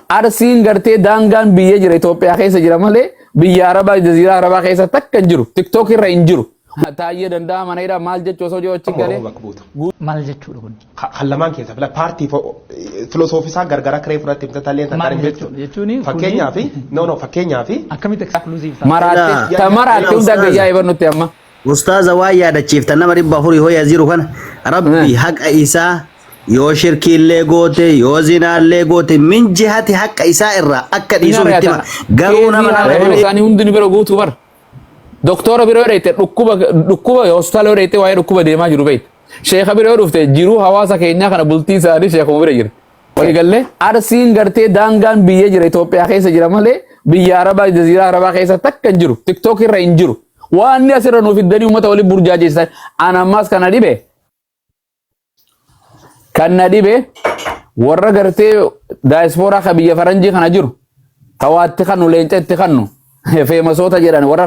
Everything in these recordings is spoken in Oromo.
arsiin gartee daangaan biyya jira Itoophiyaa keessa jira malee biyya Arabaa jaziiraa Arabaa keessa takka hin jiru TikTok irra hin jiru taayee danda'a mana hidhaa maal jechuu osoo jiru achi galee maal jechuudha kun hallamaan keessa fila paartii filosoofisaa gargara kiree fudhatte bitata illee takkaan jechuun fakkeenyaaf fakkeenyaaf akkamitti exclusive maraatti hunda gayyaa ibannutti amma Ustaaza waa yaadachiiftan nama 400 hoya jiru kana rabbi haqa isaa yoo shirki illee goote yoo zinaa illee goote min jihati haqa isaa irraa akka dhiisuu itti garuu nama isaanii hundi ni bira guutuu bar doktora bira dheete dhukkuba hospitaala dheete waa'ee dhukkuba deemaa jiru beeyt sheekha bira dhufte jiruu hawaasa keenyaa kana bultii isaanii sheekuma bira jira waliigalee arsiin gartee daangaan biyya jira Itoophiyaa keessa jira malee biyya Arabaa jaziiraa Arabaa keessa takka hin jiru TikTok irra hin jiru waan asirra nuuf iddanii uummata waliin burjaajeessan anammas kana dhibe warra gartee daayispooraa ka biyya faranjii kana jiru kawaatti kanu leenca itti kanu feemasoota jedhan warra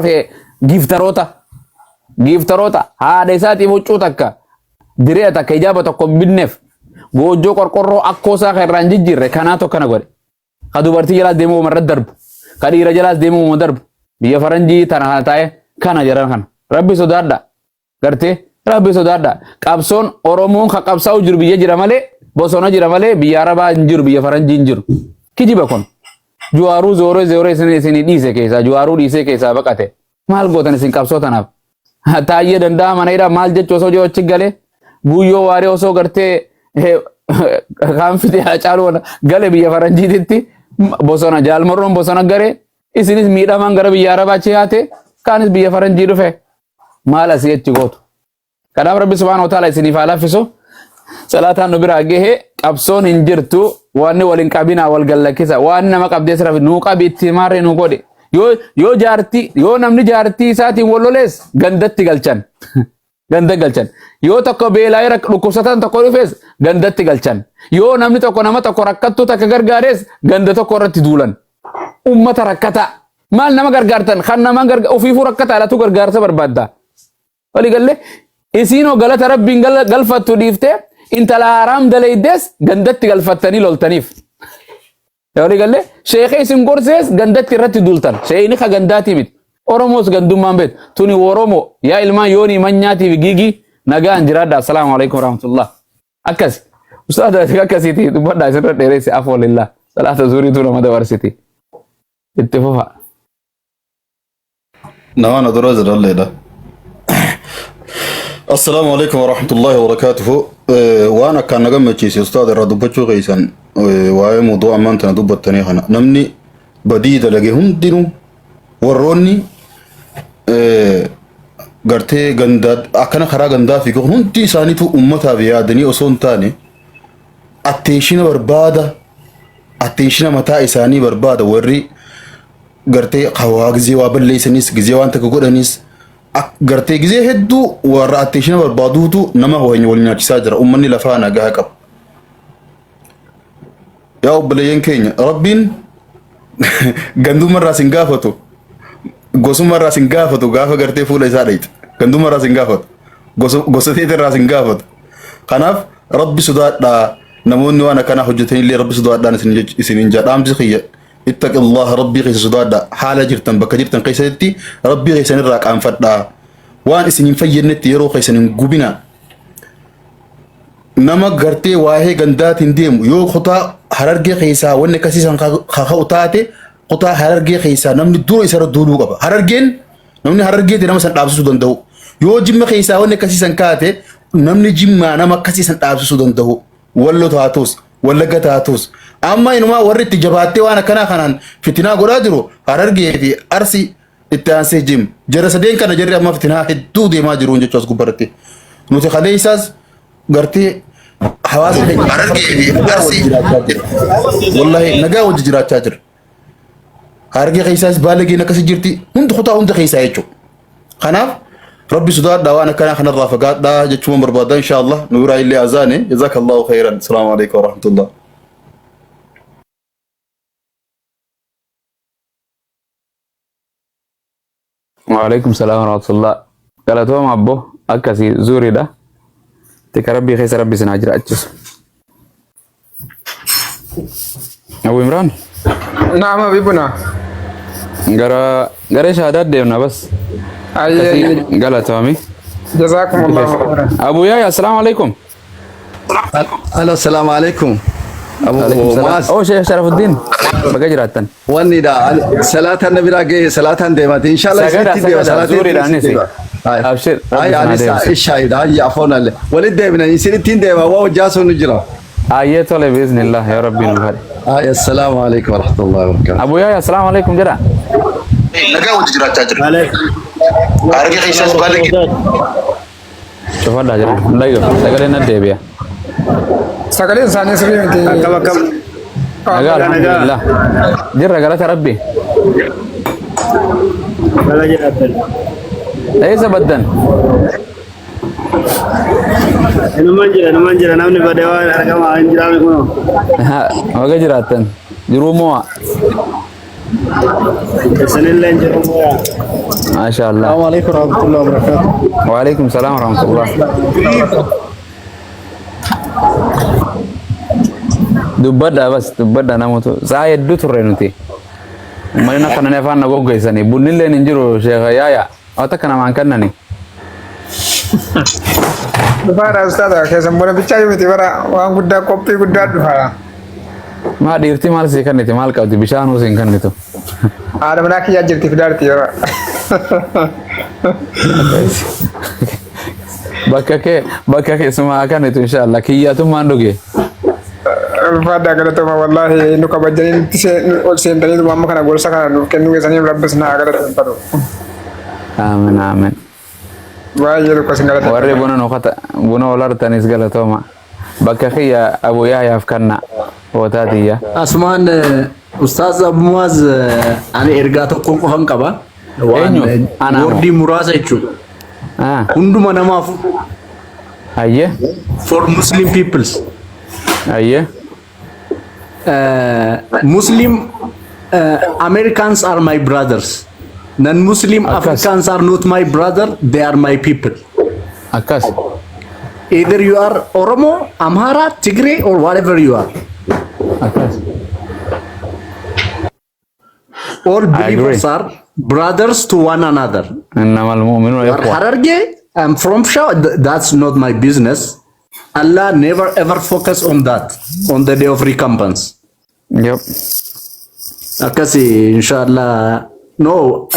giiftaroota haadha isaatiif huccuu takka diree takka ijaaba tokko binneef goojjoo qorqorroo akkoosaa ka irraan jijjiirre kanaa tokkana godhe ka dubartii jalaas deemuu umarra darbu ka dhiira jalaas deemuu umar darbu biyya faranjii tana kana taa'e kana jedhan kana rabbi sodaadha gartee rabbi sodaadha qabsoon oromoon ka qabsaa'u jiru biyya jira malee bosona jira malee biyya Arabaa hin jiru biyya faranjii hin jiru kijiba kun juwaaruu zooree isin dhiise keessaa juwaaruu dhiisee keessaa baqate maal gootan isin qabsoo tanaaf taayee danda'a mana hidhaa maal jechuu osoo jiru achi galee guyyoo waaree osoo gartee kaanfite hacaaluu gale biyya faranjiititti bosona jaalmarroon bosona garee isinis miidhamaan gara biyya Arabaa achi yaate kaanis biyya faranjii dhufe maal asii achi gootu kanaaf rabbi subhaanahu wa ta'aala isiniif haa laaffisu salaataan nu biraa gahe qabsoon hin jirtu waan waliin qabinaa wal gallakkisa waan nama qabdee siraf nuu qabi itti maarree nu godhe yoo namni jaartii isaatiin wal lolees gandatti galchan ganda galchan yoo tokko beelaayee dhukkubsatan tokko dhufees gandatti galchan yoo namni tokko nama tokko rakkattuu takka gargaarees ganda tokko irratti duulan ummata rakkata maal nama gargaartan kan nama ofiifuu rakkata alatu gargaarsa barbaadda waliigalee isiinoo galata rabbiin galfattu dhiifte intala haraam dalaydees gandatti galfattanii loltaniif waliigalee sheekhe isin gorsees gandatti irratti duultan sheeyni ka gandaati miti oromos gandummaan beet tuni oromo yaa ilmaan yooni manyaatiif giigi nagaan jiraadha assalaamu alaykum warahmatullah akkasi ustaada akkasiiti dubbadha isirra dheeresse afoo lillah salaata zuuriitu nama dabarsiti itti fufa نوانا دراز الليلة السلام عليكم ورحمة الله وبركاته وانا كان نقم تشيسي استاذ الردوبتشو غيسان وهي موضوع ما انت ندوب التنيخنا نمني بديد لقيهم دينو وروني قرتي غنداد اكنا خرا غندا في كون هنتي سانيتو امتا بيادني اصون تاني اتنشن بربادا اتنشن متا اساني بربادا وري قرتي قوا غزي وابليسنيس غزي وانت كغدنيس قرتي غزي هدو وراتيشن بربادوتو نما هو نولنا تساجر امني لفانا غاقب يا بلين كينيا ربين غندو مرا سنغافتو غوسو مرا سنغافتو غافا قرتي فولا ساديت غندو مرا سنغافت غوسو تيتر سنغافت خناف ربي سدادا نموني وانا كان حجتين لي ربي سدادا سنين جادام جخيه اتق الله ربي قيس سدادا حاله جرتن بكجرتن قيستي ربي قيس نراك ان فدا وان اسنين فينت يرو قيس غوبنا نما غرتي واهي غندات انديم يو خطا حررجي قيسا ون كسيسن خاوتاتي خطا حررجي قيسا نمني دورو يسر دولو قبا حررجين نمني حررجي دي نما سن دابسو دندو يو جيم قيسا ون كسيسن كاتي نمني جيم نما كسيسن دابسو دندو ولو تاتوس ولا تاتوس اما انما ورت جباتي وانا كان فتنا غرادرو حررجي في ارسي التانسي جيم جرسدين كان جري اما فتنا حدو دي ما جرون جوس غبرتي نوتي خليساس غرتي حواس حررجي في ارسي والله نجا وجه جرا تاجر حررجي قيساس بالغي نكس جرتي هند خطا هند قيسا يچو خناف ربي سداد دوانا كان خنا رافقات دا جچو بربادا ان شاء الله نورا اللي اذاني جزاك الله خيرا السلام عليكم ورحمه الله وعليكم السلام ورحمة الله قالتهم أبو أكاسي زوري ده تكربي خيس ربي سناجر أجس أبو إمران نعم أبيبنا غرا شهادات ديمنا بس أي قالت تومي جزاكم الله خيرا أبو يايا السلام عليكم الو السلام عليكم ابو ماس أو شيخ شرف الدين بقى جراتن وني دا صلاه النبي راجي صلاه ديمات ان شاء الله سجد زوري رانيسي أبشر هاي علي الشاهد هاي عفوا الله ولد ديمنا يسرتين ديما واو جاسو نجرا آيات الله بإذن الله يا ربي نبهر هاي السلام عليكم ورحمه الله وبركاته أبو يايا السلام عليكم جرا nagaa wajji jiraachaa jira. Harargee keessaas baala شوف هذا جرا لا يقف سجلنا الدبيا سكالين ثانية سبيل كم كم نجار الحمد لله جرا قالت ربي ليس بدن نمانجر نامني بدوا ارقام انجرام كنو بقى جراتن جروموا سنين ما شاء الله السلام عليكم ورحمه الله وبركاته وعليكم السلام ورحمة الله دبدا بس دبدا نموتو زايد دو ترينوتي مالنا كنا نفان نقول جيساني بني اللي ننجرو شيخ يايا أتكلم عن كنني دفارة أستاذ كيسان بنا بيتشاي متي برا وان قدا كوبي قدا دفارة ما ديرتي مال سيكن نتي مال كاوتي بيشانو سيكن نتو هذا مناك يا جرتي في دارتي برا بكك اسمها كانت إن شاء الله كي ياتم ما ندوجي الفادا قالت ما والله إنه كبجنين تسين أولسين تاني دوما كنا قول سكان كنوا يساني ربنا قالت تنتظر آمين آمين واي يلو كسين قالت وري بنا نقطة بنا ولا تانيس قالت توما بكك يا أبو يا أفكارنا وتاتي يا اسمان استاذ ابو ماز انا ارغاتو كون قفن قبا أنا وردي مراسه يچو hunduma namafu أيه for muslim peoples أيه muslim americans are my brothers non-muslim africans are not my brother they are my people أكاس either you are oromo amhara tigray or whatever you are أكاس all believers are brothers to one another إنما المؤمنون إخوة Hararge, I'm from Shaw. That's not my business. Allah never ever focus on that, on the day of recompense. Yep Akasi, inshallah. No,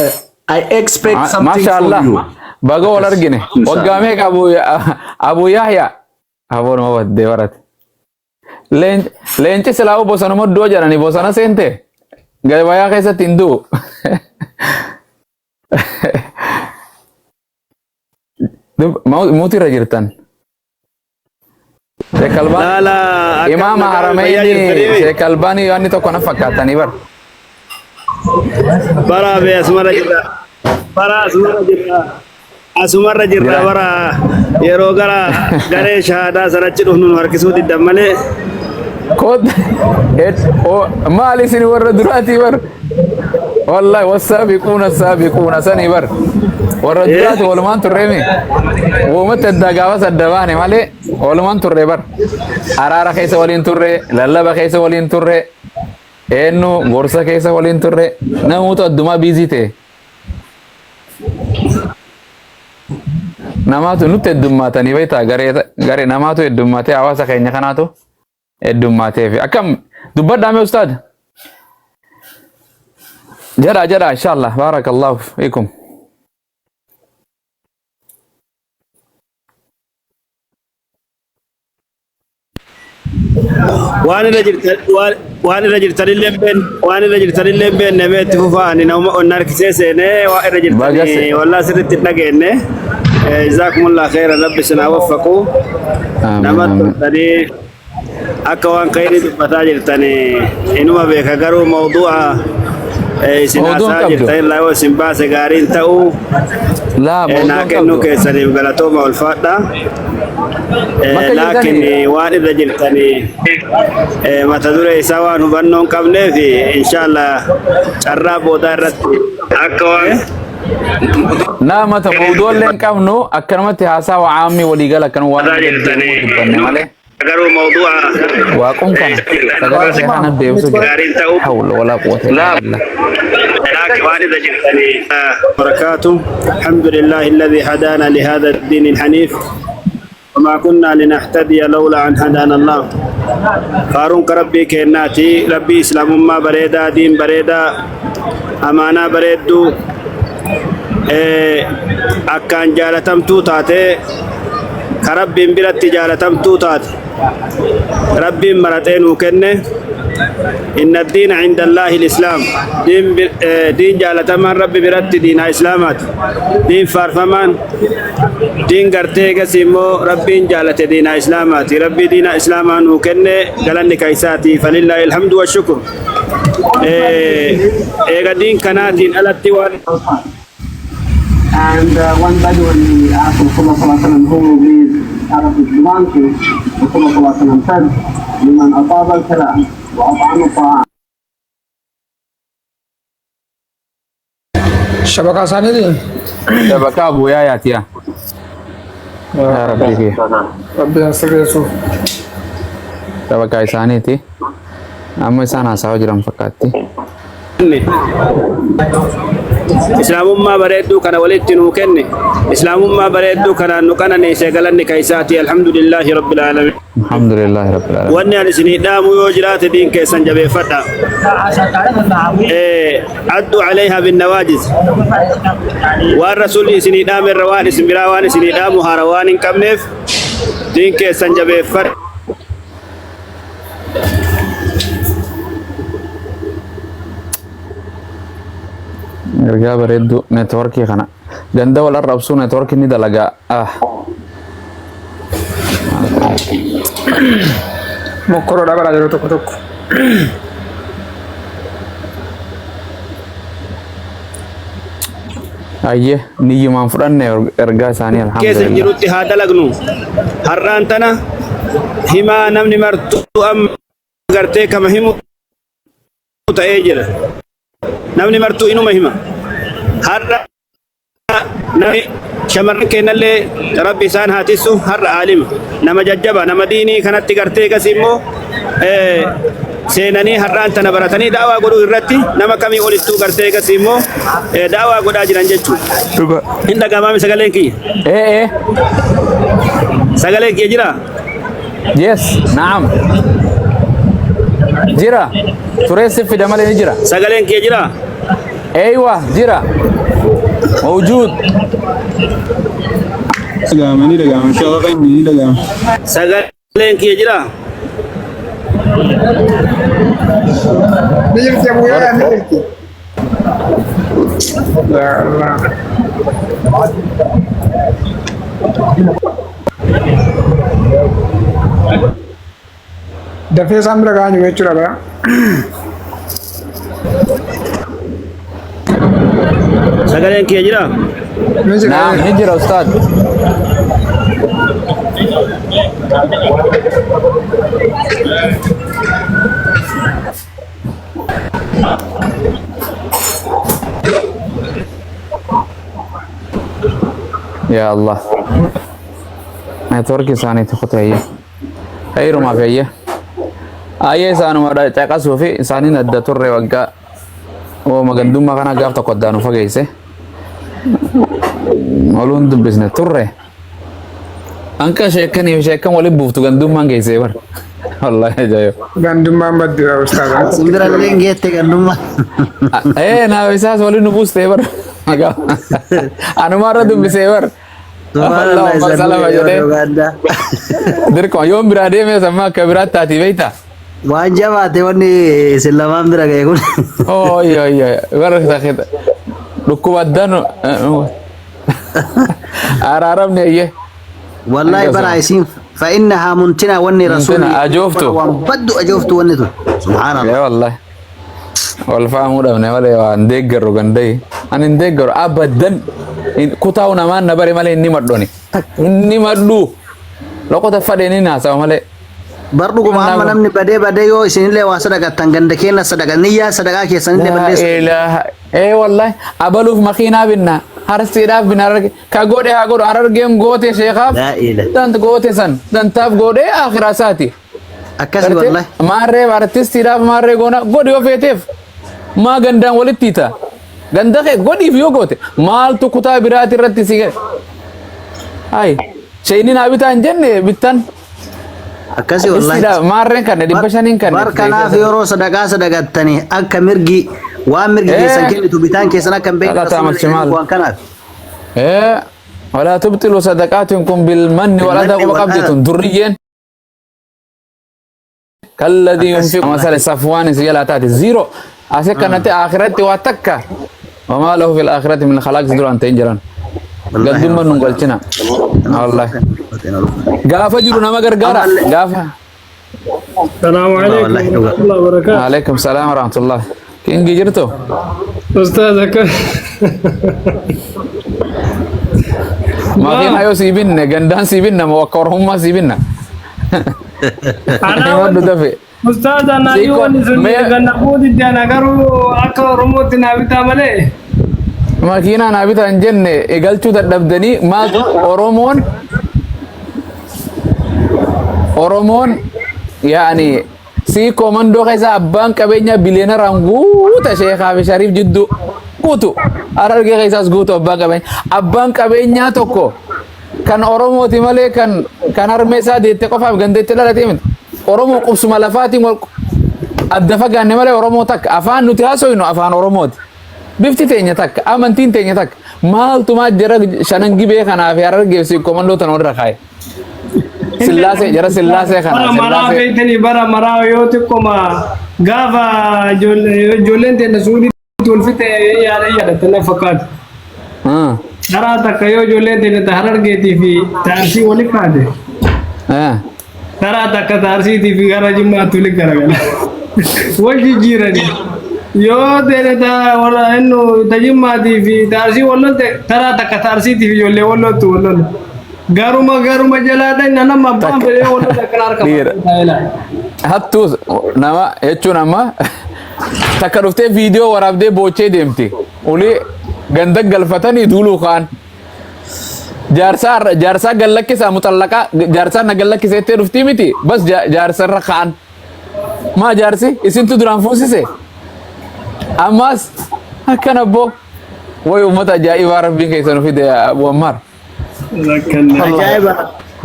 I expect ما something شاء from الله you. بقى ولا رجني وقامك أبو يحيى أبو ما بدي ورد لين تسلاو بوسنا مدو جراني بوسنا سنتي قال ويا كيسة تندو موتي رجرتان لا لا إمام حرمين شيخ الباني يعني تو كنا فكاتني بر برا بأسمر جرا برا أسمر جرا أسمر جرا برا يروغرا غري شهادة سرچلو نون وركسو دي دمله كود مالي سني ور دراتي بر والله والسابقون السابقون سني بر ور دراتي ولمان ترمي ومت الدغاوس الدباني مالي ولمان تري بر ارارا كيس ولين تري للبا كيس ولين تري انو غورسا كيس ولين تري نموت الدما بيزيته نماتو نوت الدماتني بيتا غري نماتو الدماتي اواسا كينيا كناتو الدماتي في اكم دبدا يا استاذ جرى إن شاء الله بارك الله فيكم وأنا رجل تلين لمبين نبيت فوفاني نوم النار كسيسة وأنا رجل تلين والله سرت تلاقينه جزاكم الله خيرا رب سنا وفقوا نمت تلين أكوان خيري بتاجر تاني إنما بيكارو موضوع سناساجر تاني لا وسنباس غارين تاو لا موضوع ناكنو كيساني بغلطوما والفاتا لكن وان الرجل تاني ما تدور إسوا نبنون قبله في إن شاء الله شراب ودارت أكوان لا متى موضوع لين كم نو أكرمت هاسا وعامي وليقال كانوا وانا قالوا موضوع واقوم كان تقدر شيخنا ديوسو حول ولا قوة إلا بالله بركاته. الحمد لله الذي هدانا لهذا الدين الحنيف وما كنا لنهتدي لولا أن هدانا الله. قارون كربي كيناتي ربي إسلام ما بريدا دين بريدا أمانة بريدو أكان جالتم توتاتي كربي برت جالتم توتات ربي مرتين وكنه إن الدين عند الله الإسلام دين جالتم ربي برت دين إسلامات دين فارفمان دين قرتيك سيمو ربي جالت دين إسلامات ربي دين إسلامان وكنه قالني كيساتي فلله الحمد والشكر دين كناتين الاتوان. And one Bedouin asked Rasulullah sallallahu alaihi wasallam who these Arabs belong to. Rasulullah sallallahu alaihi wasallam said, "Liman ataba al-kalam wa at'ama al-ta'am." شبكة ثانية دي شبكة أبو يا تيا يا ربي كي ربي يستر يسوع. شبكة ثانية تي أما إنسان أساو جرام فكاتي إسلام ما بريدو كان ولدت نوكني إسلام ما بريدو كان نكنا نيسجلني كيساتي الحمد لله رب العالمين. الحمد لله رب العالمين. وأني على سني دام يوجرات دين كيسان جبي فتا عدوا عليها بالنواجز والرسول سني دام الروان سمراوان سني دام هاروان كمنف دين كيسان جبي فتا. ergaa bareedu networkii kana ganda wala rabsu networkii ni dalaga مكرو دابا راجل توك توك. ayye niyyumaan fudhanne ergaa isaanii keessa alhamdulillah jirutti haa dalagnu har'aan tana himaa namni martu amma gartee kama himu ta'ee jira namni martu inuma hima har'a namni shamarran kennallee rabbi isaan haatisu har'a aalima nama jajjaba nama diinii kanatti gartee gas immoo seenanii har'aan tana baratanii daawaa godhuu irratti nama kamii olittuu gartee gas immoo daawaa godhaa jiran jechuudha. Hin dhagahamaami sagaleen kiyya? Sagaleen kiyya jira? yes naam jira tureessi fida malee ni jira sagaleen kiyya jira? ايوه جرا موجود دقام شغالين دقام sagaleen kiyya jira? نجمت يا ابويا نجمت. يا الله. دفع سامر كان يمشي لبا. sagaleen kiyya jira? نعم هجرة أستاذ يا الله نتورك ثاني تخطي هي خير ما فيه أيه سانو مرة تكاسو في ثاني ندتور رواقة ومقدم ما كان قاف تقدانو فجيسه ولون دبسنا تره أنك شيكني شيكن ولي بوفتو قدم ما جيسه بر والله جايو قندم ما بدي أستاذ. Sindra lagi te ganduma. إيه نا بيساس ولي نبوس تبر أنا مرة دبسه بر Subhanallah Salam aja deh. Uganda. Dirko yom berade me sama kabirat tati beita. Wajah mate wani selaman bira kayak gun. Oh iya baru sakit. Duku wadan Arab nih iya. Wallahi bara isim fa innaha muntina wani rasul. Muntina, ajoftu. Baddu ajoftu wani tu. Subhanallah. Ya wallahi. Wal fahamu dah nih wale wan degar gandai. Anin degar abadan. Kutau nama nabari male ini maddo nih. Ini maddu. Lo kota fade ini nasa male. برضو كم هم نمني بدي يو إسنين لي واسدك تنجند كينا صدق نية صدق كي سنين لا بدي إله إيه والله أبلوف مخينا بنا هرستيراف بنا كغودي هغود أررجيم غوتي شيخاف لا إله دانت غوتي سن دانتاف غودي آخر ساتي أكاسي والله ماري بارتستيراف ماري غونا غودي وفيتيف ما غندان ولتيتا غندخ غودي فيو غوتي مال تو كتا براتي رتي سيغ هاي شيني نابتا انجن بيتان أكاسي والله مارين كان دي بشانين كان بركنا في يورو صدقة تاني أكا مرجي وامرجي كيسان كيلي تبيتان كيسان كم بين لا تعمل شمال وان كانت إيه ولا تبطلوا صدقاتكم بالمن والأذى وقبضة دريين كالذي ينفق مثل صفوان سيلا تاتي زيرو أسيك كانت آخرتي واتكا وما له في الآخرة من خلاق زيرو أن تنجران قدم من نقولتنا والله غافة جرو نما غرغارا غافة السلام عليكم ورحمة الله وبركاته. عليكم السلام ورحمة الله كين جرتو أستاذك ما كين هيو سيبنا غندان سيبنا موكرهم ما سيبنا أنا ما دفع أستاذ أنا يوم نزلني غنا بود ديانا كارو أكو رموت نابتا ملء ما كينا نابتا انجن إقلتو تدبدني ما أورومون يعني سي كوماندو كيسا أبان كبينيا بلينا رانغوتا شيخ أبي شريف جدو قوتو أرارجي كيسا سقوتو أبان كبينيا توكو كان أورومو تمالي كان هرميسا ديتي قفا بغندي تلالا تيمت أورومو قبسو ملفاتي الدفا غاني مالي أورومو تك أفان نتهاسو إنو أفان أوروموت بفتي تيني تك أمانتين تيني تك مال تما جرى شننجي بيخانا في أرارجي سي كوماندو تنور رخاي سلاسة جرى سلاسة خانا برا مرا بيتني برا مرا يوتكو ما غافا جولين تنسوني تولفت يا تنفقات ترى تكيو جولين تنتهرر جيتي في تارسي ولي كاده ترى تك تارسي تي في غراج ما تولي كرغلا وجي جيراني يو تيري تا ولا انه تجمع دي في تارسي ولا ترى تك تارسي تي في جولي ولا تو ولا garuma jalada nana mabban bele wala dakar ka hattu nama jechuun amma takka dhuftee viidiyoo waraabdee boochee deemti uli ganda galfatanii duuluu kaan jaarsaa gallakkisa mutallaqa jaarsaa na gallakkiseettee dhuftii miti bas jaarsarra kaan maa jaarsi isintu duraan fuusise ammas akkana boo way ummata ajaa'ibaa rabbiin keessan ufide Abu Ammar ajaiba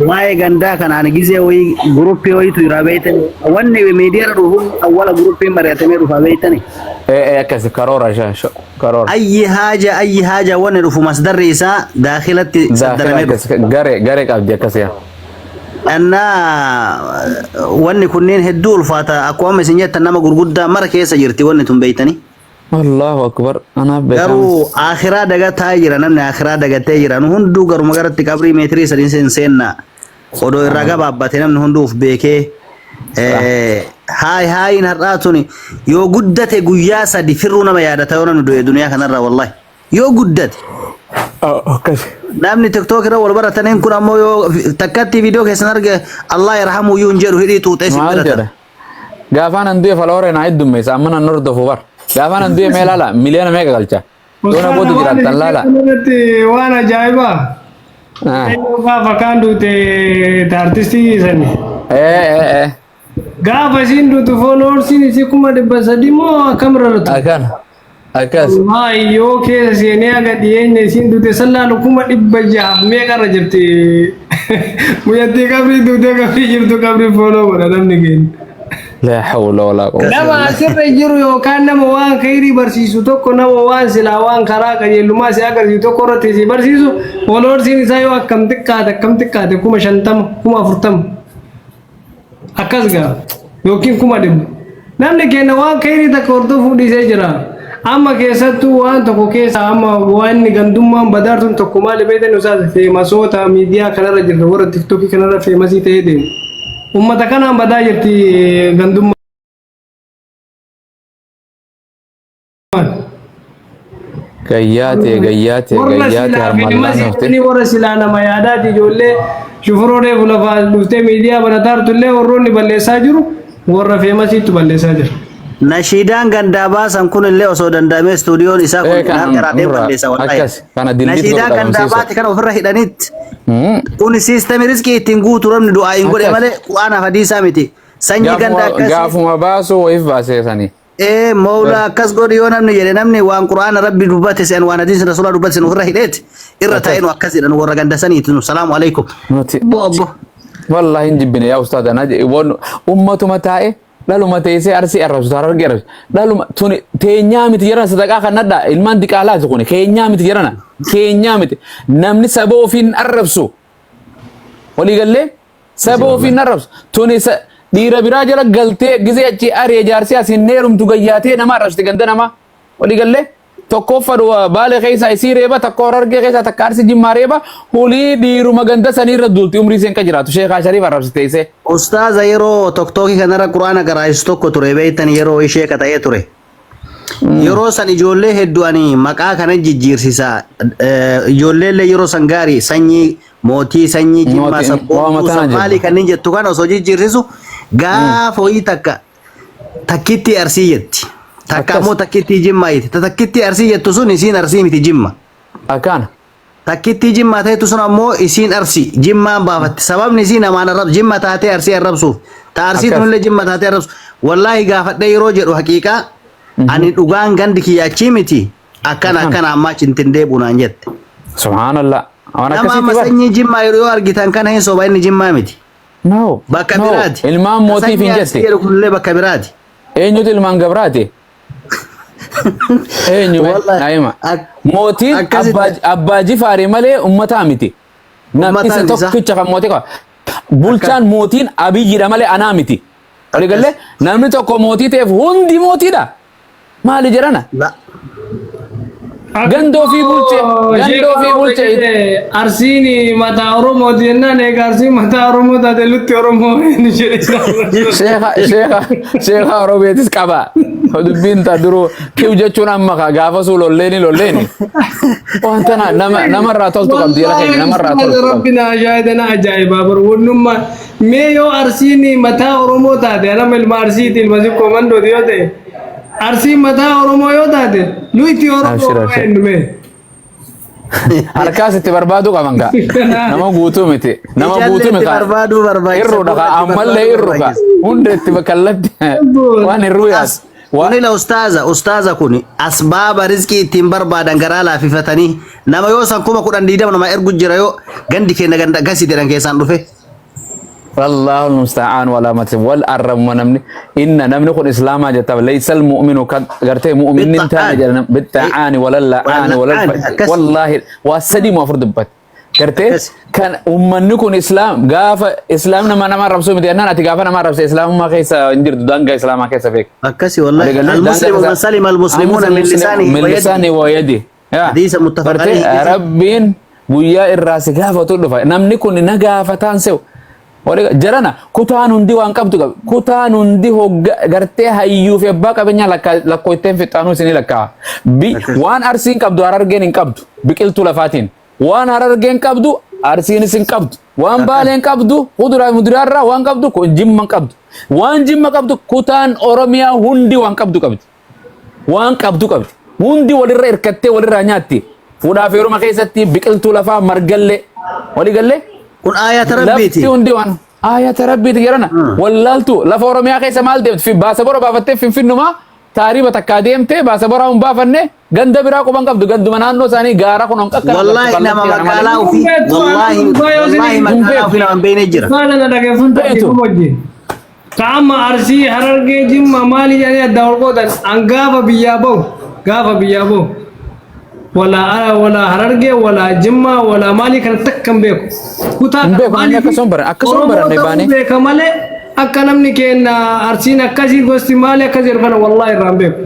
wae ganda kan ana gize wai grupi wai tu rabaita wanne we media ruhum awala grupi mariyatame rufa baitani kasi karora karora اي حاجه wanne rufu masdar risa dakhilati gare qabdi akasiya anna wanne kunnin hedul fata aqwam sinjata nama gurgudda mara keessa jirti wanne tun baitani الله أكبر أنا garu akhira daga tajira namne akhira daga tajira nu hundu garu magaratti kabri metri sadin senna odo iraga babbate namne hundu uf beke hay naratuni yo guddate guyya sadi firuna ma yada tawna do dunya kanarra wallahi yo guddate okay namni tiktok ra wal baratanen kun ammo yo takati video kesanarge Allah yarhamu yunjeru hidi tu tesi birata gafan andu falore na idum me samana nordo fubar gafan andu melala miliyan mega galcha dona bodu diratan lala wana jaiba gaafa kan duute artistii sani gaafa isin duutu followersiin isii kuma dhibba sadii moo akamirratu akkas yoo keessa seenee aga dhiyeenya isin duute sallaalu kuma dhibba jaaf meeqarra jirti muyyattii qabrii duute qabrii jirtu qabrii follow godha namni keenya لا حول ولا قوة nama asirra jiru yookaan nama waan khayrii barsiisu tokko nama waan silaa waan karaa qajeelummaa si agarsiisu tokko irratti si barsiisu followersiin isaa yoo akkam xiqqaate 50 40 akkas gaa yookiin 100 namni keenya waan khayrii takka hordofuu dhiisee jira amma keessattuu waan tokko keessa amma waan gandummaan badaartuun tokko maali beektan usaas feemasoota miidiyaa kanarra jirra warra tiktokii kanarra feemasii ta'ee deemu ummata kanaan badaa jirti gandummaa gayyate harmallaan warra silaa nama yaadaati ijoollee shufuroolee bulafaa dhuftee miidiyaa banataartullee warroonni balleessaa jiru warra feemasiitu balleessaa jira. Nashiidaan gandaa baasan kun illee osoo danda'amee stuudiyoon isaa kun harkaraadhee balleessa wallahi. Nashiidaan gandaa baate kan ofirra hidhanitti. Kun siisteemii riskii ittiin guutu namni du'aa hin godhe malee Qur'aanaaf hadiisaa miti. Sanyii gandaa akkasii. Gaafuma baasuu wayif baaseesanii. Mawla akkas godhi yoo namni jedhe namni waan Qur'aana Rabbi dubbate sen waan hadiis Rasuulaa dubbate sen ofirra hidheeti irra taa'inu akkasidhan warra gandasaniitu. Salaamu alaikum. Boobbo. Wallahi hin jibbine yaa ustaadha ummatuma taa'e. Laluma teessee arsii arrabsu harargee arrabsu laluma tuni teenyaa miti jedhana sadaqaa kan nadhaa ilmaan diqaalaati kun keenyaa miti jedhana keenyaa miti namni saba ofiin arrabsu waliigallee saba ofiin arrabsu tuni dhiira biraa jala galtee gizee achi aree jaarsii asiin neerumtu gayyaatee nama arrabsite ganda nama waliigallee tokkoof fadhu baalee keessa isii reeba tokko harargee keessa takka arsii jimmaa reeba hulii dhiiruma ganda sanii irra dulti umrii seen ka jiraatu sheekaa shariif arrabsite isee. Ustaaza yeroo tokkokkii kanarra Qur'aana garaayisu tokko ture beektan yeroo ishee kata'ee ture. Yeroo san ijoollee hedduanii maqaa kana jijjiirsisaa ijoolleellee yeroo san gaarii sanyii mootii sanyii jimmaa sabboontuu maali kanneen jettu kan osoo jijjiirsisu gaafa ho'i takkitti arsii jetti. Takka ammoo takkitti jimmaa jetti. Takkitti arsii jettu sun isiin arsii miti jimma. Akkaan. Takkitti jimmaa ta'etu sun ammoo isiin arsii jimmaan baafatti. Sababni isiin namaan arrabsu jimma taatee arsii arrabsuuf. Ta arsii tunillee jimma taatee arrabsu. Wallaahi gaafadhee yeroo jedhu haqiiqaa ani dhugaan gandi kiyyaachii miti. Akkana ammaa cintin deebi'u naan jette. Subhaanallah. Nama amma sanyii jimmaa yeroo argitan kana hin soba inni jimmaa miti. No. Bakka biraati. Ilmaan mootiif hin jette. Sanyii kunillee bakka biraati. Eenyutu ilmaan gabraati? Naima mootiin abbaa jifaare malee ummataa miti. Namni isa tokkicha kan mootii qaba. Bulchaan mootiin abiyyiidha malee anaa miti. Waliigallee namni tokko mootii ta'eef hundi mootiidha. Maali jedhana? Gandoo fi bulchee. Arsiin mataa Oromoo jennaan egaa arsiin mataa Oromoo taate lutti Oromoo ni jedhe. Sheekha Oromeetis qaba. Dubbiin taa duruu kiw jechuun amma gaafa suu lolleeni. Wanta namarraa toltu qabdi jala keenya namarraa toltu. Rabbina ajaa'ibana ajaa'ibaa baru wannummaa mee yoo arsiin mataa Oromoo taate alama ilma arsiiti ilma sikkoo mandooti yoo ta'e. Arsiin mataa Oromoo yoo taate luyti Oromoo eenyume. Harkaas itti barbaadu qaban kaa. Nama guutuu miti. Nama guutuu miti. Irruudha kaa ammallee irruudha. Hunda itti kallatti waan irruu yaas. Kunila ustaaza kuni asbaaba rizqii ittiin barbaadan garaa laafifatanii nama yoo san 10,000 nama ergu jira yoo gandi keenya ganda gasii jedhan keessaan dhufe. والله المستعان ولا مت والأرم ونمني إن نمني كون إسلام جتاب ليس المؤمن كرته مؤمن تاني بالتعاني ولا اللعان ولا والله واسدي ما فرد بات كرته كان نكون إسلام قاف إسلامنا ما نمر رسول مدينة أنا تقافنا ما رسول إسلام ما كيس إندير دانجا إسلام ما كيس فيك أكسي والله المسلم من سلم المسلمون من لسانه ويده حديث متفق عليه ربين ويا الراس قافة تلفا نمني كون نقافة تانسو jarana kutaan hundi waan qabdu qaba kutaan hundi gartee hayyuu fi abbaa qabeenya lakkoofteen fixaanuu isinii lakkaa waan arsiin qabdu harargeen hin qabdu biqiltuu lafaatiin waan harargeen qabdu arsiin isin qabdu waan baaleen qabdu kuduraa muduraarraa waan qabdu jimma qabdu waan jimma qabdu kutaan oromiyaa hundi waan qabdu qabdi hundi walirra hirkattee walirraa nyaatti fuudhaaf heeruma keessatti biqiltuu lafaa margallee waliigallee. Kun ayat Rabbiiti. Lafti hundi waan ayat Rabbiiti jedhana. Wallaaltu lafa Oromiyaa keessa maal deemti? Fi baasabora baafattee finfinnumaa taariba takkaa deemtee baasabora hin baafanne ganda biraa quban qabdu ganduma naannoo isaanii gaara kun hanqaqqa. Wallahi nama magaalaa ofii wallahi magaalaa ofii nama beeknee jira. Faana na dhaggeeffantu wajjin. Qaama arsii harargee jimma maali jedhanii adda holqootan an gaafa biyyaa bahu. ولا هررجة ولا جمّة ولا مالي كان تكمل بيكو كوتا مالي أكسون برا نباني كمالة أكلم نكين أرسين أكاسي غوستي مالي أكاسي رفنا والله رام بيكو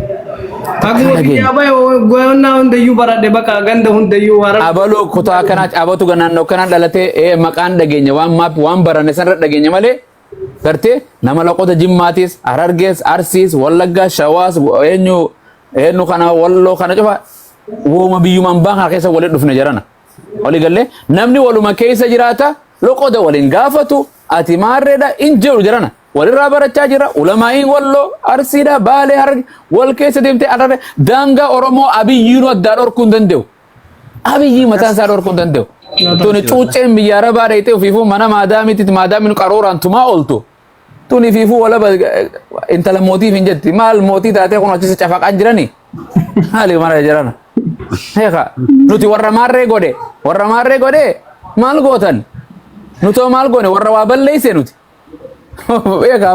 أقول يا باي غونا هند يو برا دبكا غند هند يو هرر أبلو كوتا كانت أبو غنان نو كانت دلته مكان دقيني وان ماب وان برا نسر دقيني مالي كرتي نما لقوت جمّاتيس هررجس أرسيس واللغا شواس إنه كنا والله كنا جوا وما بيوم بانها كيسا ولد دفن جرانا ولي قال لي نمني ولما كيسا جراتا loqoda walin gaafatu ati maarreedha in jiru jirana walirraa barachaa jira ulamaa'iin walloo arsiidha baalee harge wal keessa deemtee arare daangaa oromoo abiyyiinu addaa dhorkuu hin danda'u abiyyii mataan isaa dhorkuu hin danda'u tuni cuucceen biyya arabaa dheeytee ofiifuu mana maadaamiitti maadaamiin qarooraan tumaa ooltu tuni fiifuu walaba intala mootiif hin jetti maal mootii taatee kun achisa cafaqaan jirani haali mara jirana heeka nuti warra maarree godhe maal gootan nutoo maal goone warra waa balleeyse nuti heeka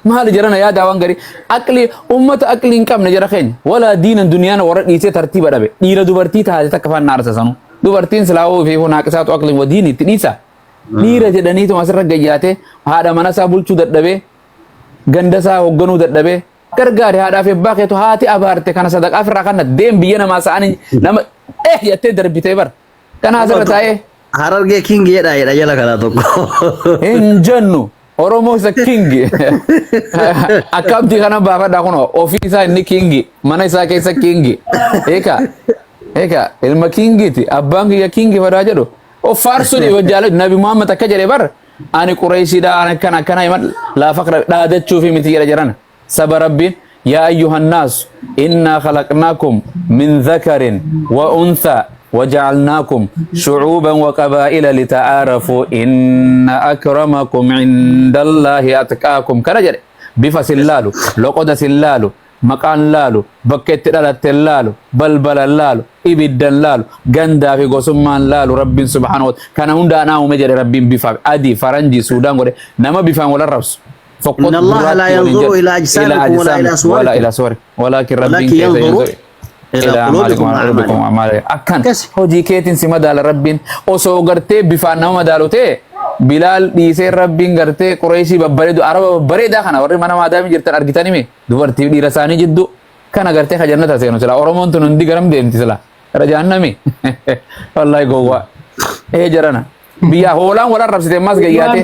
maal jirana yaada waan gari aqli ummata aqli hin qabne jira keenya wala diinan duniyaan warra dhiisee tartiiba dhabe dhiira dubartii taate takka faan naarsasanu dubartiin silaawuu fiifuu naaqisaatu aqli wadiini itti dhiisa dhiira jedhaniitu asirra gayyaate haadha mana isaa bulchuu dadhabee ganda isaa hoogganuu dadhabee gargaari haadhaaf abbaa keetu haati abaarte kana sadaqaa firraa kana deem biyya namaa sa'anii nama jettee darbitee bar kana asirra taa'ee Harargee kingi jedha jala kana tokko. hin jennu Oromoo isa kingi akka abdii kana baafadhaa kun ofii isaa inni kingi mana isaa keessa kingi eeka ilma kingiiti abbaan kiyya kingi fadaa jedhu of faarsuun wajjaalee nabi Muhammad akka jedhe bar ani Qurayshiidha ani kana himan laafa dhaadachuu fi miti jedha jiran saba rabbiin yaa ayyuhan naas innaa khalaqnaakum min dhakarin wa unthaa وجعلناكم شعوبا وقبائل لتعارفوا إن أكرمكم عند الله أتقاكم كرجل بفس اللالو لقد سلالو مكان لالو بكت لالو بلبل لالو إبد لالو غندا في قسمان لالو رب سبحانه وتعالى كان هندا أنا ومجر رب بفا أدي فرنجي سودان غوري نما بفا ولا رفس إن الله لا ينظر إلى أجسامكم ولا إلى صوركم ولكن رب ينظر إلى قلوبكم وأعمالكم أكن هجي كيتين سما دال ربين أوسو غرتي بفانا ما دالوتي بلال ديسير ربين غرتي قريشي ببريدو عرب ببريدا خنا وري منا ما دامي جرتن أرجتاني مي دوبرتي دي رساني جدو كان غرتي خجنة تاسينو سلا أورمون تنندي غرم ديمتي سلا رجعنا مي والله جوا إيه جرانا بيا هولان ولا رب سيتماس جياتي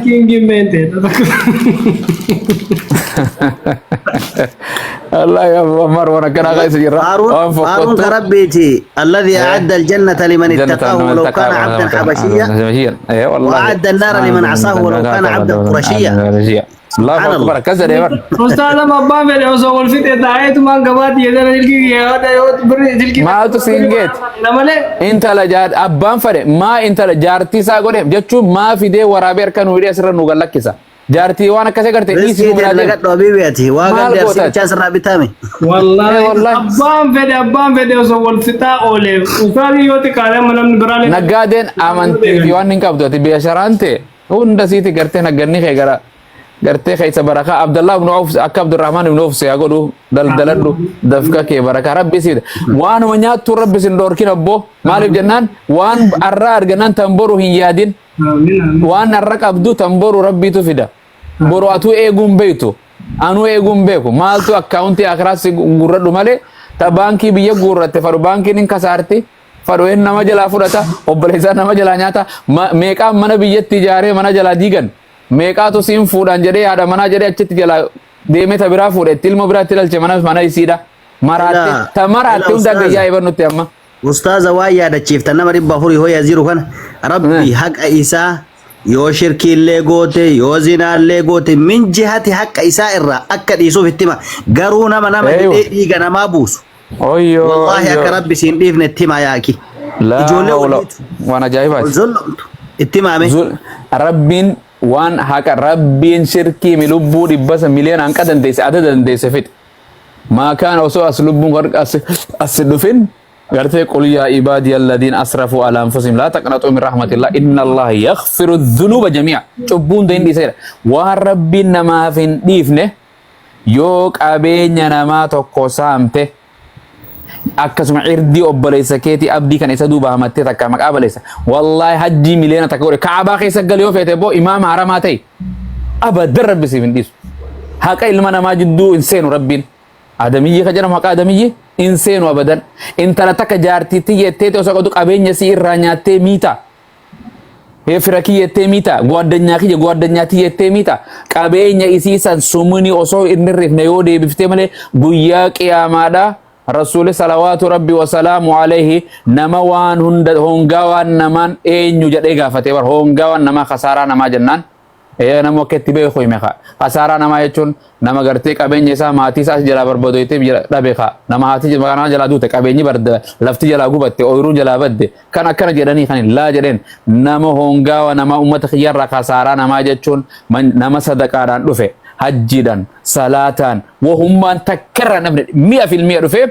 الله يا عمر وانا كان غايس يرى هارون كربيتي الذي اعد الجنه لمن اتقاه ولو كان عبدا حبشيا واعد النار لمن عصاه ولو كان عبدا قرشيا الله اكبر كذا يا استاذ ما بام لي وصو الفت دايت ما غبات يدر دلكي هذا دلكي ما تو سينجت انت لا جار ابان فره ما انت لا جارتي سا غودم جچو ما فيدي ورابر كان ويدي اسر نو غلكيسا جارتي وانا كسه کرتے اسی مبرا لگا دوبی بیٹھی واگا درسی چاس رابطہ میں والله ابان فدي وصو الفت اولے استاذ يوتي کارے منم برالے نگادن امنتی دیوان نین کبدو تی بیشرانتے ہن دسیتی کرتے نگنی خیگرا کرتے خیس برکہ عبداللہ بن عوف اک عبد الرحمن بن عوف سے اگدو دلدلدو دفکا کے برکہ ربی سید وان ونیات تو ربی سن دور کی ربو مالک جنان وان ارار جنان تنبرو ہیادین وان الرك عبدو تنبرو ربي تو فدا برو اتو ايغوم بيتو انو ايغوم بيكو مالتو اكاونتي اخراس غردو مالي تا بانكي بيه غرته فرو بانكي نين كسارتي فرو ان نما جلا فرتا وبليزا نما جلا نياتا ميقا من بيه تجاره من جلا ديغن ميقا تو سيم فودان جدي هذا من جدي اچت جلا ديمه تبرا فود تيل مبرا تيل چمنا من يسيدا مراتي تمراتي وندا گيا يبنو تيما استاذ وايا دچيفتا نمر بافوري هو يزيرو كان ربي حق عيسى يو شركي لغوتي يو زنا لغوتي من جهه حق عيسى الرا اكد يسوف التما غرونا منام ديغنا ما بوس ايو والله يا ربي سين ديفن التما ياكي لا وانا جايبات التمامي ربين وان حق ربين شركي ملبو دبس مليون انقدن ديس عدد ديس فيت ما كان وسو اسلوبون اسدفين قالت قل يا عبادي الذين اسرفوا على انفسهم لا تقنطوا من رحمه الله ان الله يغفر الذنوب جميعا تشبون دين دي سير وربنا ما فين ديفنه يوك ابينيا نما توكو سامته akkasuma irdi obboleessa keeti abdii kan isa duuba hamattee takka maqaa baleessa wallahi hajji miliyoona takka godhe kaabaa keessa galiyoo feete boo imaama haramaa ta'e abadan rabbi siif hin dhiisu haqa ilma namaa jidduu hin seenu rabbiin adamiyyi ka jedhamu haqa adamiyyi hin seenu abadan intala takka jaartiitti jetteeti osoo qabdu qabeenya si irraa nyaattee miita fira kiyyettee miita gwaaddanyaa kiyyettee miita qabeenya isiisan sumuni osoo inni rifne yoo deebiftee malee guyyaa qiyaamaadhaa رسول صلوات ربي وسلام عليه نما وان هونغاوان نمان اينو جدي غافته بر هونغاوان نما خسارة نما جنان ايه نما كتبه خوي مخا خسارة نما يچون نما غرتي قبين يسا ماتي ساس جلا بربدويته دبيخا نما هاتي جمانا جلا دوته قبين برد لفتي جلا غوبته اورو جلا بد كان كان جدني خن لا جدن نما هونغاوا نما امه خيار خسارة نما جچون نما صدقه دان دفه حجدان صلاتان وهم تكرر نمن 100% دفه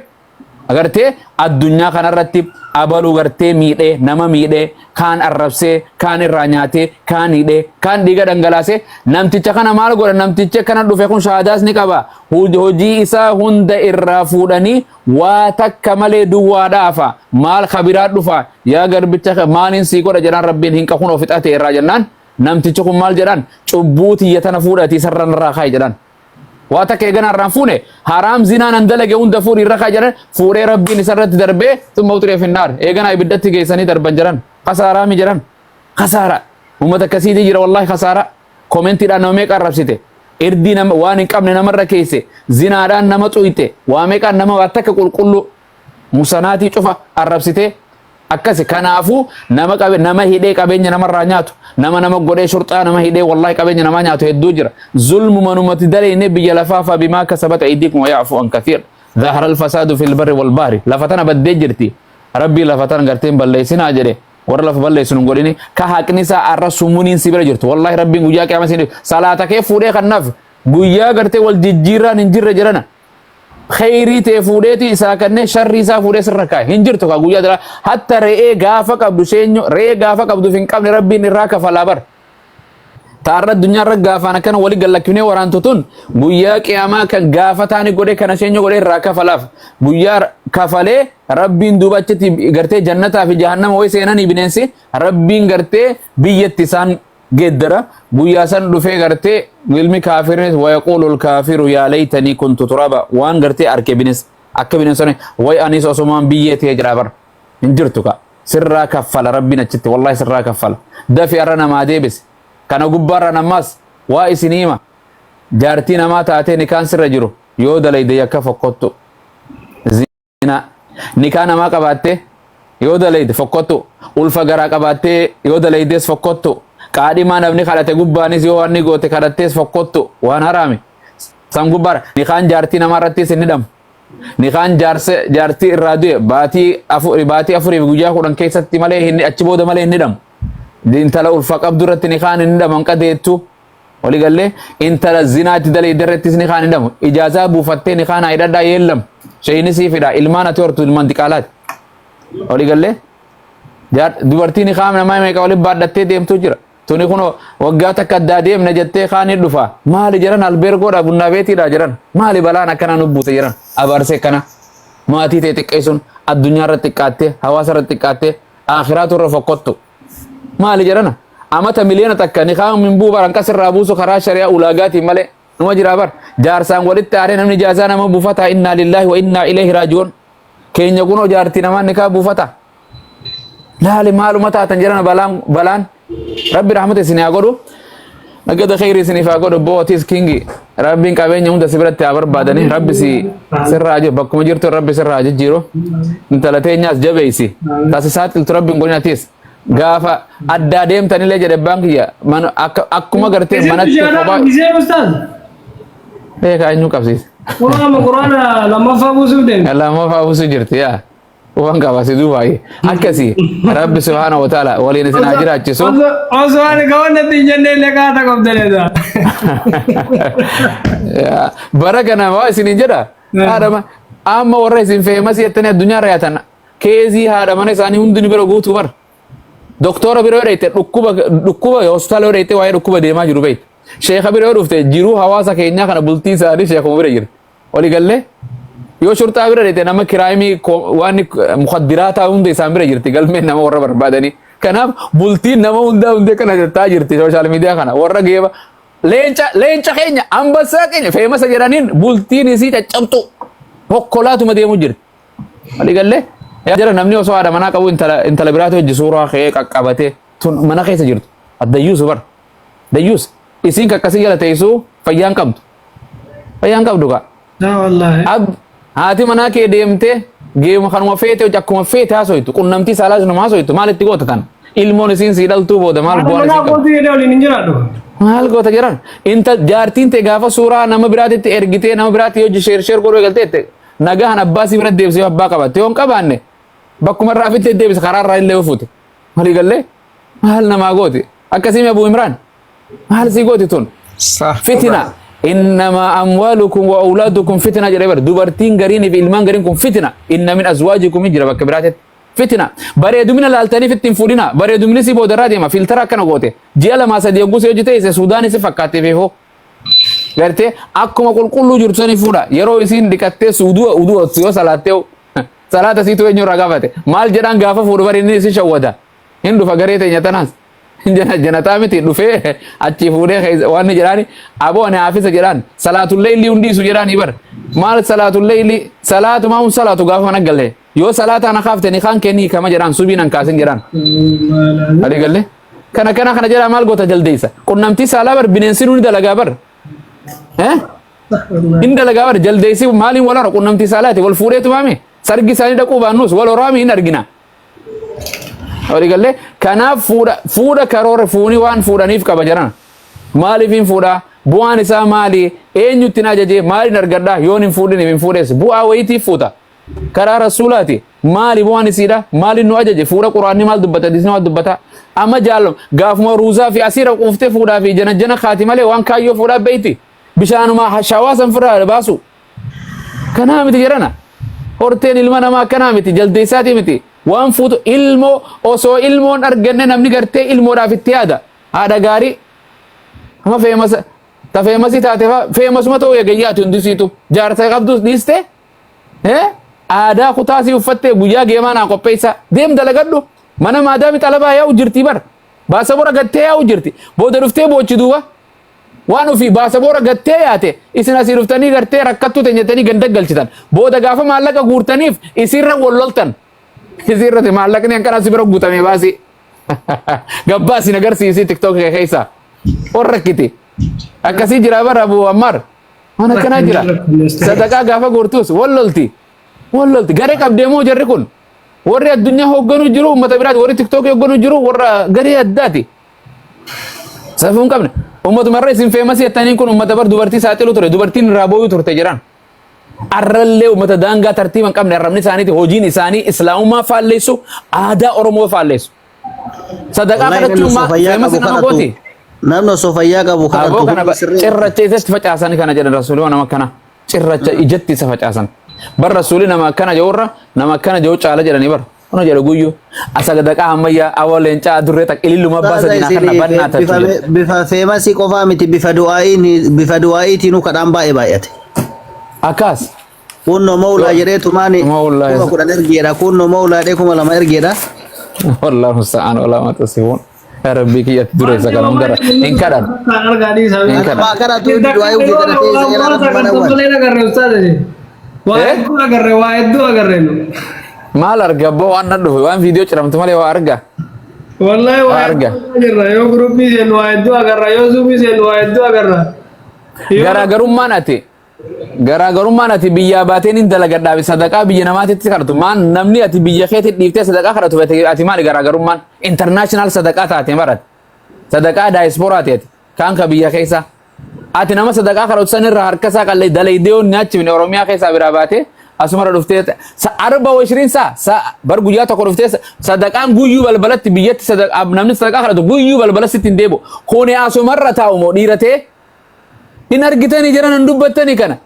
agartee addunyaa kanarratti abaluu gartee miidhee nama miidhee kaan arrabsee kaan irraa nyaatee kaan hidhee kaan dhiiga dhangalaasee namticha kana maal godha namticha kana dhufe kun shahaadaas ni qaba hojii isaa hunda irraa fuudhanii waa takka malee duwwaadhaafa maal kabiraa dhufa yaa garbicha maaliin sii godha jedhaan rabbiin hin qafun ofixate irraa jennaan namticha kun maal jedhaan cubbuu tiyya tana fuudhatii sarran irraa kaa'i jedhaan واتا كيغنا رانفونه حرام زنا نندلغه هون دفور يرخا جرن فوري ربي نسرت دربه ثم وتري في النار ايغنا يبدت گيسني دربن جرن خساره مي جرن خساره امه كسيدي جرا والله خساره كومنت دا نومي قربسيته اردي نم وان قمن نمر كيسه زنا دان نمطويته وامي كان نم واتك قلقلو مسناتي چوفا قربسيته akkasi kanaafu nama qabe nama hidhee qabeenya namarraa nyaatu nama godhee shurxaa nama hidhee wallahi qabeenya nama nyaatu hedduu jira zulmu manumati dalayne biyya lafaafa bimaa kasabat aydikum wa ya'fu an kathir dhahara al-fasadu fil barri wal bahri lafatana baddee jirti rabbi lafatana garteen balleessinaa jedhe warra lafa balleessinu godhini ka haqnisa arra sumuuniin sibira jirtu wallahi rabbiin guyyaa qiyama sin salaata kee fuudhee kannaaf guyyaa gartee wal jijjiirraan hin jirre jirana خيري تفوديتي ساكنه شري سافودي سركا هنجر تو غويا دلا حتى رئي غافا قبدو سينو رئي غافا قبدو فين قبل ربي نراك فلابر تار الدنيا رغافا انا كان ولي غلكني ورانتوتون غويا قياما كان غافا تاني غودي كان سينو غودي راكا فلاف غويا كفله ربي دوبچتي غرتي جنتا في جهنم وي سيناني بننسي ربي غرتي بيتسان جدرا بويا سن دفه غرتي علمي كافر ويقول الكافر يا ليتني كنت ترابا وان غرتي اركبينس اكبينس وي انيس عثمان بيته جرابر انجرتك سرا كفل ربنا تشت والله سرا كفل دفي ارنا ما ديبس كان غبار نماس واسنيما جارتي نما تاتي كان سر جرو يود ليدي كفقطو زينا نكان ما قباته يود ليد فقطو الفغرا قباته يود ليدس فقطو قادما نبني خالته غباني سيو واني غوته كدتس فقطو وان حرامي سام غبار نيخان جارتي نمارتي سندم نيخان جارتي رادو باتي افوري غوجا كودن كيساتي مالي هني اچبود مالي ندم دين تلا الفق عبدرت نيخان ندم انقديتو ولي قال لي انت الزنا تدلي درت نيخان ندم اجازه بوفتي نيخان ايددا يلم شيني سيفدا المانه تورتو المنطقالات ولي قال لي جار دبرتي نيخان نما ميقا ولي بادته ديمتو جرا tuni kuno waggaa takka addaadee na jettee kaanii dhufa maali jiran albeergoodha bunna beetiidha jiran maali balaan akkana nubbute jiran abarsee kana maatii ta'e xiqqeessuun addunyaa irratti xiqqaattee hawaasa irratti xiqqaattee akhiraatu irra fokkottu maali jirana amata miliyoona takka ni kaan min buu baran kasirraa buusu karaa shari'aa ulaagaatiin malee numa jira bar jaarsaan walitti aaree namni jaazaa nama buufata inna lillahi wa inna ilayhi raaji'uun keenya kunoo jaartii namaan nikaa buufata laali maaluma taatan jiran balaan ربي رحمته سني أقوله نقد خير سني فأقوله بوتيس كينجي ربي كابين يوم تسبرت تعبر بعدني ربي سر راجع بكم جرت ربي سر راجع جيرو انت لا تينياس جبيسي تاسسات التربي نقولنا تيس غافا أداديم تاني لجر البنك يا من أكما قرتي منات كوبا إيه كأنه كابسيس والله ما قرانا لما فابوسو دين لما فابوسو جرت يا وان كابسي دوباي أكسي رب سبحانه وتعالى ولين سناجر أجسو أزوان كون نتيجة نلقى تقوم دلنا بركنا ما سنجرا هذا ما أما ورئيسين في مسيرة الدنيا الدنيا رياتنا كيزي هذا ما نساني هندني بروغوتو بر دكتور بيرو ريته ركوبة هوستال ريته واي ركوبة ديما جرو بيت شيخ بيرو رفته جرو حواسا كينيا كنا بلتي ساري شيخ مبير جر ولي قال له يو شرطة بيرو ريته نما كرايمي واني مخدرات هندي سامبير جرتي قال من نما ورا بربادني كنا بلتي نما هندا كنا جرتا جرتي سوشال ميديا كنا ورا جيبا leenca keenya ambassaa keenya feemasa jedhaniin bultiin isii caccabtu hokkolatu madeemu jirti waliigallee jara namni osoo haadha manaa qabu intala biraatu hojii suuraa kee qaqqabatee tun mana keessa jirtu addayyuusu bar dayyuus isiin kakkasii jala teessuu fayyaan qabdu ka haati manaa kee deemtee geemu kanuma feete akkuma feete haasoytu qunnamtii saalaas nama haasoytu maal itti goota tan ilmoon isiin sii dhaltuu booda maal bu'aan isiin qabu maal goota jiran inta jaartiin ta'e gaafa suuraa nama biraatitti ergitee nama biraatti yoo sheer godhuu eegalteette nagahan abbaa sii bira deebisee abbaa qabatte yoo hin qabaanne bakkuma irraa fittee deebisa karaa irraa illee ofuute walii gallee maal namaa gooti akkasii Abu Imraan maal sii gooti tun fitina إنما أموالكم وأولادكم فتنة جريبر دوبرتين غرين في إلمان غرين كم فتنة إن من أزواجكم يجرب كبرات فتنة بريدو من الالتاني في التنفولنا بريدو من سيبو درادي ما فلترا كنا قوته جيلا ما سدي يقول سيجي تيسي سوداني سفكاتي فيه غرتي أكما كل جرتني فورا يرو يسين دكتة سودو سيو صلاتيو صلاة سيتو ينور رغافته مال جران غافا فوربريني سي شودا هندو فغريته نيتاناس جنتا متي دفه اچي فوده وان جراني ابو انا حافظ جران صلاه الليل يندي سجران يبر مال صلاه الليل صلاه ما هو صلاه غاف نغله يو صلاه انا خافتني خان كني كما جران سبينن كاسن جران علي قال كنا جران مال غوتا جلديسا قنمتي سالا بر بننسنون دلغا بر ها ان دلغا بر جلديسي مالين ولا قنمتي سالاتي والفوريت مامي سرغي ساني دقو بانوس ولا رامي نرغنا Ori galle kanaaf fuudha karoora fuuni waan fuudhaniif qaba jiran maaliifin fuudha bu'aan isaa maali eenyutti na ajaje maalin argadha yoon hin fuudhin hin fuudhes bu'aa wayiitiif fuuta karaa rasuulaati maali bu'aan isiidha maalin nu ajaje fuudha quraanni maal dubbata disni maal dubbata amma jaallam gaafuma ruuzaa fi asiira quuftee fuudhaa fi jana khaati malee waan kaayyoo fuudhaa beeyti bishaanuma shawaasan firraa baasu kanaa miti jirana horteen ilma namaa kanaa miti jaldeessaati miti waan fuutu ilmo osoo ilmoon arganne namni gartee ilmoodhaaf itti yaada haadha gaarii ama feemasi taate feemasuma ta'uu eegayyaatu hundisiitu jaarsa qabdus dhiiste aadaa kutaasii uffattee guyyaa geemaa naa qopheessa deem dalagadhu mana maadaami xalabaa yaa'u jirti bar baasaboora gattee yaa'u jirti booda dhuftee boochi duuba waan ofii baasaboora gattee yaate isin asii dhuftanii gartee rakkattuu teenyatanii ganda galchitan booda gaafa maallaqa guurtaniif isiirra walloltan isirrate maallaqni akkana si bira guutame baasi gabbaasi nagarsiisi TikTok keessa orrakkiti akkasii jira bara Abu Ammar mana kana jira sadaqaa gaafa guurtus wallolti garee qabdeemoo jarri kun warri addunyaa hogganu jiru ummata biraati warri TikTok hogganu jiru warra garee addaati safuun qabne ummatuma irra isin feemasi attaniin kun ummata bar dubartii saaxilu ture dubartiin irraa booyuu turte jiran arralle ummata daangaa tartiiban qabne arrabni isaaniiti hojiin isaanii islaamummaa faalleessu aadaa oromoo faalleessu sadaqaa kadhachuu feemasi nama gooti namno sofayyaa qabu kana cirracha isatti facaasani kana jedhan rasuulii nama kana cirracha ijatti isa facaasan bar rasuulii nama kana joorra nama kana joo caala jedhani bar ono jedha guyyu asagadaqaa ammayyaa awaleen caa durree taqililluma baasa dina kana badnaa tachu bifa feemasi qofaa miti bifa du'aa'iitiin kadhaan baay'ate akas kunno maula jedhee tumaani kuma kudhan ergeedha kunno maula jedhee kuma lama ergeedha wallahu musta'an wala ma tasifun ya rabbi kiyat dure sakala mudara in kadan ma kana tu du'aa'i ufi kana teessa jala rabbana wa mal arga bo wannan do wan video ciramtu male wa arga wallahi wa arga yo group mi sen wa eddu agarra yo zumi sen wa eddu agarra garaagarummaan ati biyyaa baateen hin dalagadhaafi sadaqaa biyya namaatitti kadhatu maan namni ati biyya keetti dhiiftee sadaqaa kadhatu ati maali garaagarummaan international sadaqaa taate barat sadaqaa daayispooraati ati kaan ka biyya keessa ati nama sadaqaa kadhatu san irraa harka isaa qallee dalaydeeyoon nyaachifne oromiyaa keessaa biraa baate asumara dhuftee arba washiriin saa bar guyyaa tokko dhuftee sadaqaan guyyuu balbalatti biyyatti namni sadaqaa kadhatu guyyuu balbala sitti hin deebu kuni asumarra taa'u moo dhiiratee in argitanii jiran hin dubbattanii kana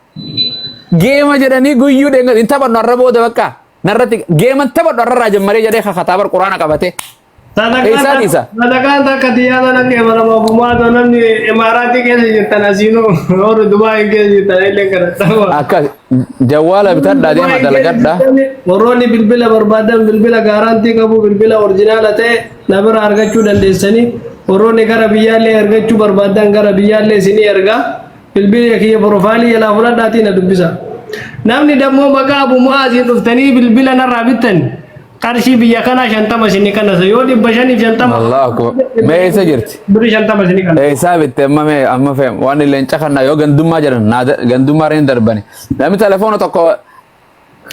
geema jedhanii guyyuu dhenga in taphannu arra booda bakka narratti geeman taphadhu arra jammaree jedhee kakataa bar quraana qabate sadaqaan takka xiyyaata naqee mana mootummaa namni imaaraatii keessa jirtan asiinuu oolu Dubaay keessa jirtan illee kadhatamu akka jawwaala bitadhaa deema dalagadhaa warroonni bilbila barbaadan bilbila gaaraantii qabu bilbila orjinaala ta'e nabira argachuu dandeessanii warroonni gara biyyaallee argachuu barbaadan gara biyyaallee isinii ergaa bilbila kiyya profailii jalaa fudhadhaatii na dubbisa namni dammoo maqaa Abu Mu'aazii dhuftanii bilbila narraa bittan qarshii biyya kana 50 isinii kanasa yoo 550 Allahu mee isa jirti biri 50 isinii kanasa isaa bitte amma fee waan illee caqanna yoo gandummaa jedhan gandummaa reen darbani namni telefoona tokko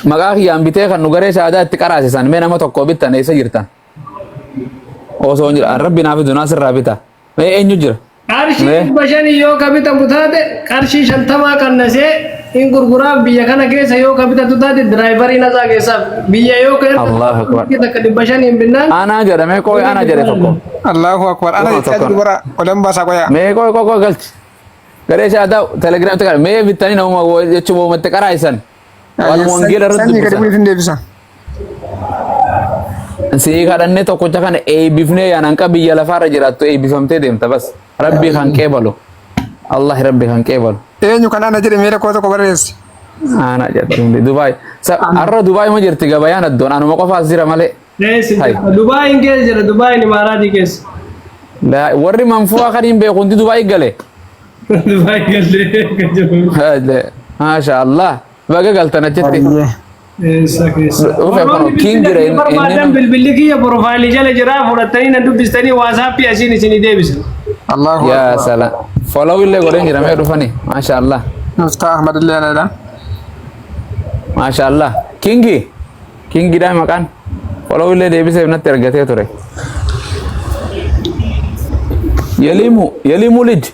maqaa kiyyaan bitee kan nu garee shaadaa itti qaraasisan mee nama tokko bittan eessa jirtan osoo jira rabbi naaf dunaa sirraa bita mee eenyu jira qarshii bashani yoo ka bitamu taate qarshii 50 qannasee in gurguraa biyya kana keessa yoo ka bitatu taate diraayivarii nasaa keessaaf biyya yoo ka Allahu akbar takka bashani hin binnaan ana jedhame koy ana jedhe tokko Allahu akbar. Ana itti dubara olan baasa qoya. mee koy galchi garee shaadaa telegram te mee bittanii nama jechuun uumatte qaraayisan waan wangeela irratti Sanni gadi bulitin deebisa. sii kadhannee tokkocha kana eebbifnee yaananqa biyya lafaarra jiraattu eebbifamtee deemta bas rabbii kan qeebalu Allah rabbii kan qeebalu Eenyu kan ana jedhe meera koo tokko barreessi. ana jedhu Dubai arra Dubai ma jirti gabayaan addoon anuma qofaas jira malee Dubai in keessa jira Dubai ni maaraati keessa warri manfuwa kan hin beekunti Dubai gale Dubai galee ka jiru masha Allah baga galtana jetti Esa keessa Ufe kono king jira inni bilbilli kiyya profaayilii jala jira fudhattanii na dubbistanii waasaappi asiin isinii deebisan Allahu ya akbar. salam follow illee godhen jira mee dhufani masha Allah Mufta Ahmad illee anadha. masha Allah kingi dai maqaan follow illee deebisee natti argatee ture yalimu lid